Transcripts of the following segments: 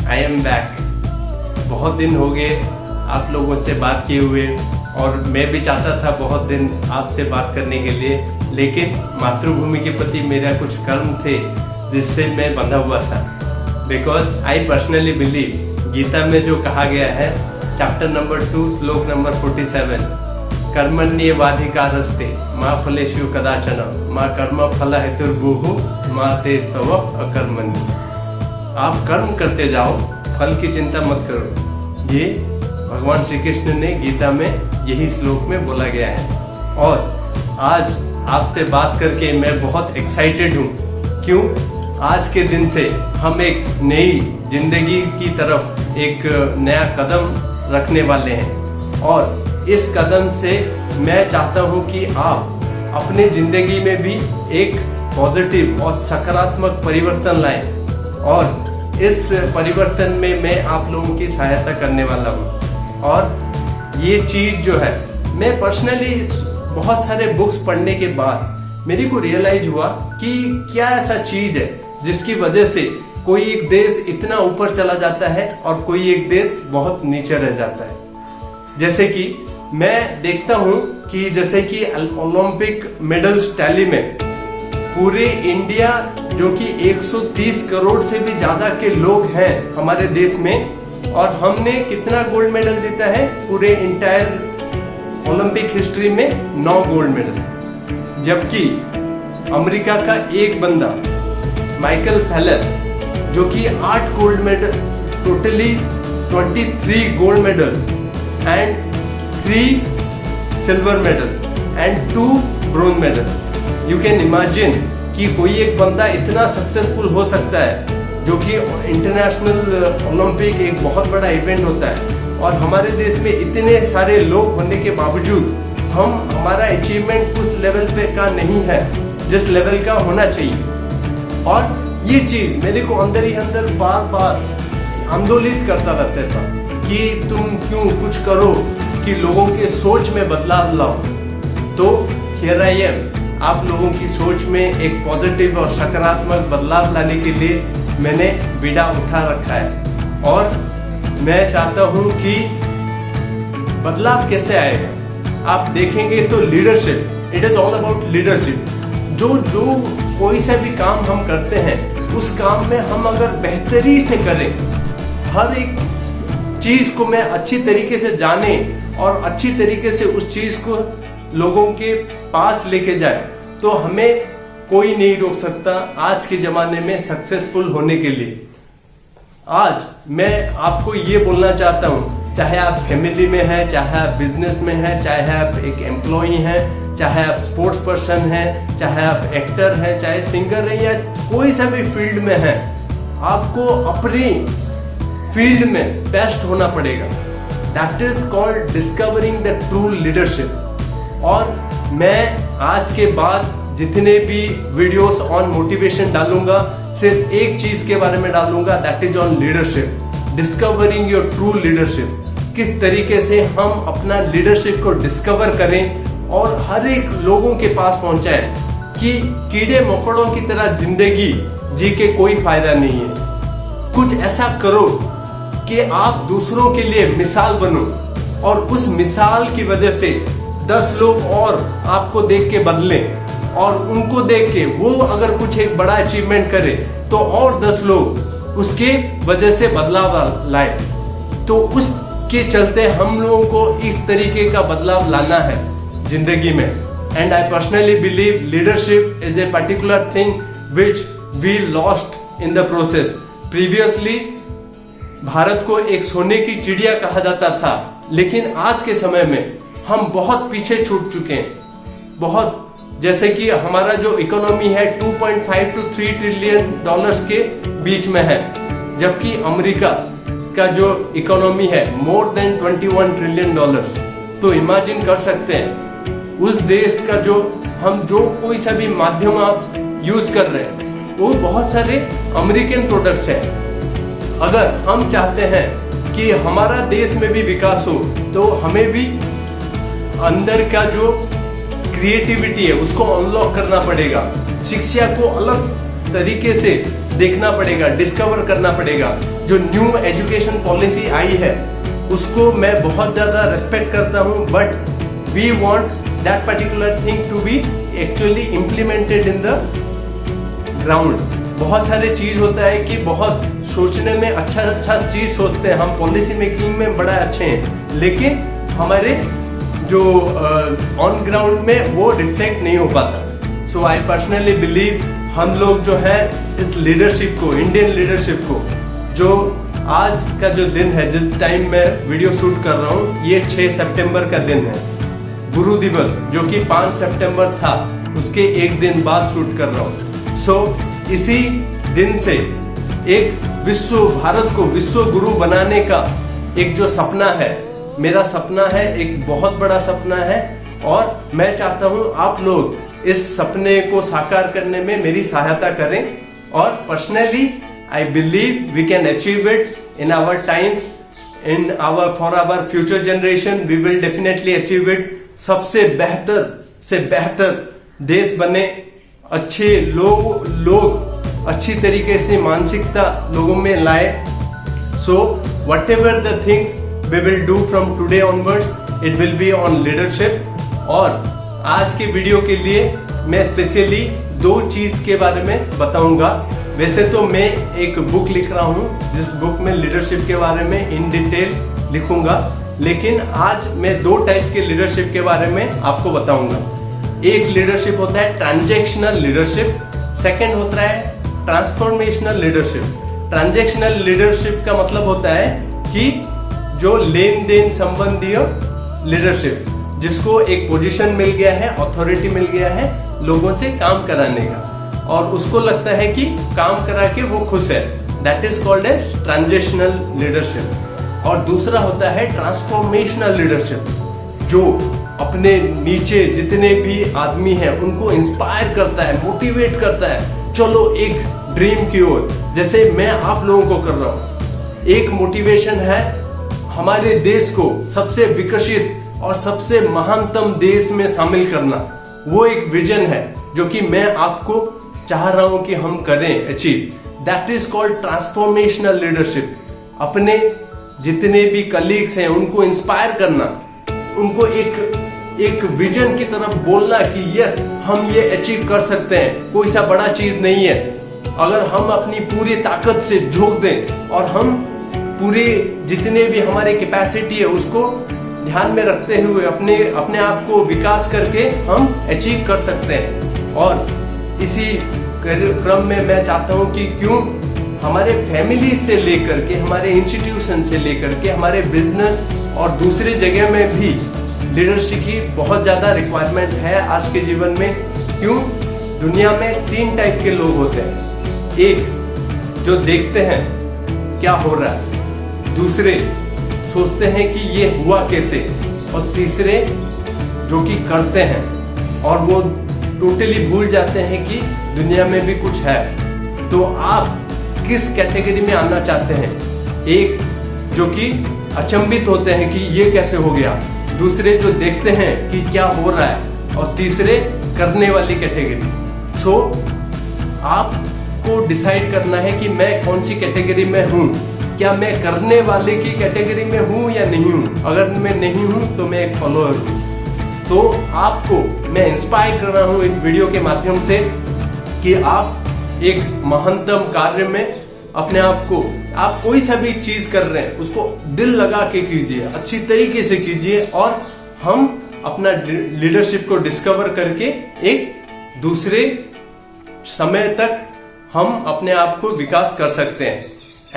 I am back. बहुत दिन हो गए आप लोगों से बात किए हुए, और मैं भी चाहता था बहुत दिन आपसे बात करने के लिए, लेकिन मातृभूमि के प्रति मेरा कुछ कर्म थे जिससे मैं बंधा हुआ था। Because I personally believe Gita में जो कहा गया है, चैप्टर नंबर 2 श्लोक नंबर 47, कर्मण्येवाधिकारस्ते मा फलेषु कदाचन मा कर्म फल हेतुर्भुः मा ते स्तव अकर्मण्य। आप कर्म करते जाओ, फल की चिंता मत करो। ये भगवान श्री कृष्ण ने गीता में यही श्लोक में बोला गया है। और आज आपसे बात करके मैं बहुत एक्साइटेड हूँ। क्यों? आज के दिन से हम एक नई जिंदगी की तरफ एक नया कदम रखने वाले हैं, और इस कदम से मैं चाहता हूँ कि आप अपनी जिंदगी में भी एक पॉजिटिव और सकारात्मक परिवर्तन लाएं, और इस परिवर्तन में मैं आप लोगों की सहायता करने वाला हूँ। और ये चीज़ जो है, मैं पर्सनली बहुत सारे बुक्स पढ़ने के बाद मेरे को रियलाइज हुआ कि क्या ऐसा चीज़ है जिसकी वजह से कोई एक देश इतना ऊपर चला जाता है और कोई एक देश बहुत नीचे रह जाता है। जैसे कि मैं देखता हूँ कि जैसे कि ओलंपिक मेडल्स टैली में पूरे इंडिया, जो कि 130 करोड़ से भी ज्यादा के लोग हैं हमारे देश में, और हमने कितना गोल्ड मेडल जीता है पूरे इंटायर ओलंपिक हिस्ट्री में? 9 गोल्ड मेडल। जबकि अमेरिका का एक बंदा माइकल फेल्प्स, जो कि 8 gold medal, totally 23 gold medal and 3 silver medal and 2 bronze medal. You can imagine कि कोई एक बंदा इतना सक्सेसफुल हो सकता है, जो कि इंटरनेशनल ओलंपिक एक बहुत बड़ा इवेंट होता है, और हमारे देश में इतने सारे लोग होने के बावजूद हमारा अचीवमेंट उस लेवल पे का नहीं है जिस लेवल का होना चाहिए। और ये चीज मेरे को अंदर ही अंदर बार बार आंदोलित करता रहता था कि तुम क्यों कुछ करो कि लोगों के सोच में बदलाव लाओ। तो हियर आई एम, आप लोगों की सोच में एक पॉजिटिव और सकारात्मक बदलाव लाने के लिए मैंने बीड़ा उठा रखा है, और मैं चाहता हूं कि बदलाव कैसे आएगा। आप देखेंगे तो leadership, it is all about leadership. जो कोई सा भी काम हम करते हैं, उस काम में हम अगर बेहतरी से करें, हर एक चीज को मैं अच्छी तरीके से जाने और अच्छी तरीके से उस चीज को लोगों के पास लेके जाए, तो हमें कोई नहीं रोक सकता आज के जमाने में सक्सेसफुल होने के लिए। आज मैं आपको ये बोलना चाहता हूँ, चाहे आप फैमिली में हैं, चाहे आप बिजनेस में हैं, चाहे आप एक एम्प्लॉई हैं, चाहे आप स्पोर्ट्स पर्सन हैं, चाहे आप एक्टर हैं, चाहे सिंगर हैं, या कोई सा भी फील्ड में हैं, आपको अपनी फील्ड में बेस्ट होना पड़ेगा। That is called discovering the true leadership. और मैं आज के बाद जितने भी वीडियोस ऑन मोटिवेशन डालूंगा, सिर्फ एक चीज के बारे में डालूंगा, that is on leadership, discovering your true leadership. किस तरीके से हम अपना लीडरशिप को डिस्कवर करें और हर एक लोगों के पास पहुंचाएं कि कीड़े मकोड़ों की तरह जिंदगी जी के कोई फायदा नहीं है। कुछ ऐसा करो कि आप दूसरों के लिए मिसाल बनो, और उस मिसाल की वजह से 10 लोग और आपको देख के बदलें, और उनको देख के वो अगर कुछ एक बड़ा अचीवमेंट करे तो और 10 लोग उसके वजह से बदलाव लाए। तो उसके चलते हम लोगों को इस तरीके का बदलाव लाना है जिंदगी में। And I personally believe leadership is a particular thing which we lost in the process. Previously Bharat को एक सोने की चिड़िया कहा जाता था, लेकिन आज के समय में हम बहुत पीछे छूट चुके हैं। बहुत, जैसे कि हमारा जो इकोनॉमी है 2.5 to 3 ट्रिलियन डॉलर्स के बीच में है, जबकि अमेरिका का जो इकोनॉमी है मोर देन 21 ट्रिलियन डॉलर्स। तो इमेजिन कर सकते हैं उस देश का जो कोई सा भी माध्यम आप यूज कर रहे हैं, वो बहुत सारे अमेरिकन प्रोडक्ट्स हैं। अगर हम चाहते हैं कि हमारा देश में भी विकास हो, तो हमें भी अंदर का जो क्रिएटिविटी है उसको अनलॉक करना पड़ेगा। शिक्षा को अलग तरीके से देखना पड़ेगा, डिस्कवर करना पड़ेगा। जो न्यू एजुकेशन पॉलिसी आई है उसको मैं बहुत ज़्यादा रेस्पेक्ट करता हूँ, but we want that particular thing to be actually implemented in the ground. बहुत सारे चीज़ होता है कि बहुत सोचने में अच्छा चीज़ सोचते हैं हम, पॉलिसी मेकिंग में बड़ा अच्छे हैं, लेकिन हमारे जो ऑन ग्राउंड में वो रिफ्लेक्ट नहीं हो पाता। सो आई पर्सनली बिलीव हम लोग जो है इस लीडरशिप को, इंडियन लीडरशिप को, जो आज का जो दिन है, जिस टाइम मैं वीडियो शूट कर रहा हूँ, ये 6 सितंबर का दिन है, गुरु दिवस, जो कि 5 सितंबर था, उसके एक दिन बाद शूट कर रहा हूँ। सो इसी दिन से एक भारत को विश्व गुरु बनाने का एक जो सपना है, मेरा सपना है, एक बहुत बड़ा सपना है, और मैं चाहता हूँ आप लोग इस सपने को साकार करने में मेरी सहायता करें। और personally I believe we can achieve it in our times, for our future generation we will definitely achieve it. सबसे बेहतर से बेहतर देश बने, अच्छे लोग अच्छी तरीके से मानसिकता लोगों में लाए। So what ever the things we will do from today onwards, it will be on leadership। और आज के वीडियो के लिए मैं स्पेशली 2 चीज के बारे में बताऊंगा। वैसे तो मैं एक बुक लिख रहा हूं जिस बुक में लीडरशिप के बारे में इन डिटेल लिखूंगा, लेकिन आज मैं 2 टाइप के लीडरशिप के बारे में आपको बताऊंगा। एक लीडरशिप होता है ट्रांजैक्शनल लीडरशिप, सेकंड होता है ट्रांसफॉर्मेशनल लीडरशिप। ट्रांजैक्शनल लीडरशिप का मतलब होता है कि जो लेन देन संबंधी लीडरशिप, जिसको एक पोजीशन मिल गया है, अथॉरिटी मिल गया है लोगों से काम कराने का, और उसको लगता है कि काम करा के वो खुश है, that is called as transitional leadership. और दूसरा होता है ट्रांसफॉर्मेशनल लीडरशिप, जो अपने नीचे जितने भी आदमी हैं उनको इंस्पायर करता है, मोटिवेट करता है, चलो एक ड्रीम की ओर, जैसे मैं आप लोगों को कर रहा हूं। एक मोटिवेशन है हमारे देश को सबसे विकसित और सबसे महानतम देश में शामिल करना, वो एक विजन है जो कि मैं आपको चाह रहा हूं कि हम करें, achieve. That is called transformational leadership. अपने जितने भी कलीग्स हैं उनको इंस्पायर करना, उनको एक विजन की तरफ बोलना कि यस हम ये अचीव कर सकते हैं, कोई सा बड़ा चीज नहीं है। अगर हम अपनी पूरी ताकत से झोंक दें और हम पूरे जितने भी हमारे कैपेसिटी है उसको ध्यान में रखते हुए अपने आप को विकास करके हम अचीव कर सकते हैं। और इसी क्रम में मैं चाहता हूं कि क्यों हमारे फैमिली से लेकर के, हमारे इंस्टीट्यूशन से लेकर के, हमारे बिजनेस और दूसरी जगह में भी लीडरशिप की बहुत ज़्यादा रिक्वायरमेंट है आज के जीवन में। क्यों? दुनिया में 3 टाइप के लोग होते हैं। एक जो देखते हैं क्या हो रहा है, दूसरे सोचते हैं कि ये हुआ कैसे, और तीसरे जो कि करते हैं और वो टोटली भूल जाते हैं कि दुनिया में भी कुछ है। तो आप किस कैटेगरी में आना चाहते हैं? एक जो कि अचंभित होते हैं कि ये कैसे हो गया, दूसरे जो देखते हैं कि क्या हो रहा है, और तीसरे करने वाली कैटेगरी। सो आपको डिसाइड करना है कि मैं कौन सी कैटेगरी में हूँ। क्या मैं करने वाले की कैटेगरी में हूँ या नहीं हूँ? अगर मैं नहीं हूँ तो मैं एक फॉलोअर हूँ। तो आपको मैं इंस्पायर कर रहा हूँ इस वीडियो के माध्यम से कि आप एक महानतम कार्य में अपने आप को, आप कोई सा भी चीज कर रहे हैं उसको दिल लगा के कीजिए, अच्छी तरीके से कीजिए, और हम अपना लीडरशिप को डिस्कवर करके एक दूसरे समय तक हम अपने आप को विकास कर सकते हैं।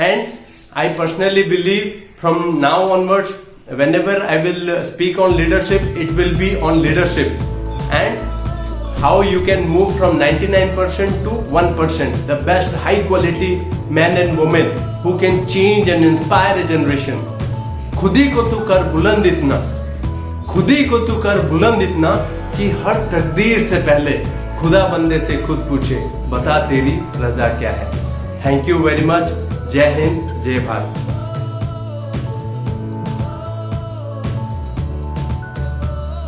And I personally believe from now onwards, whenever I will speak on leadership, it will be on leadership and how you can move from 99% to 1%, the best high quality men and women who can change and inspire a generation. खुद ही को तू कर बुलंद इतना, खुद ही को तू कर बुलंद इतना कि हर तकदीर से पहले खुदा बंदे से खुद पूछे, बता तेरी रजा क्या है। Thank you very much. जय हिंद, जय भारत।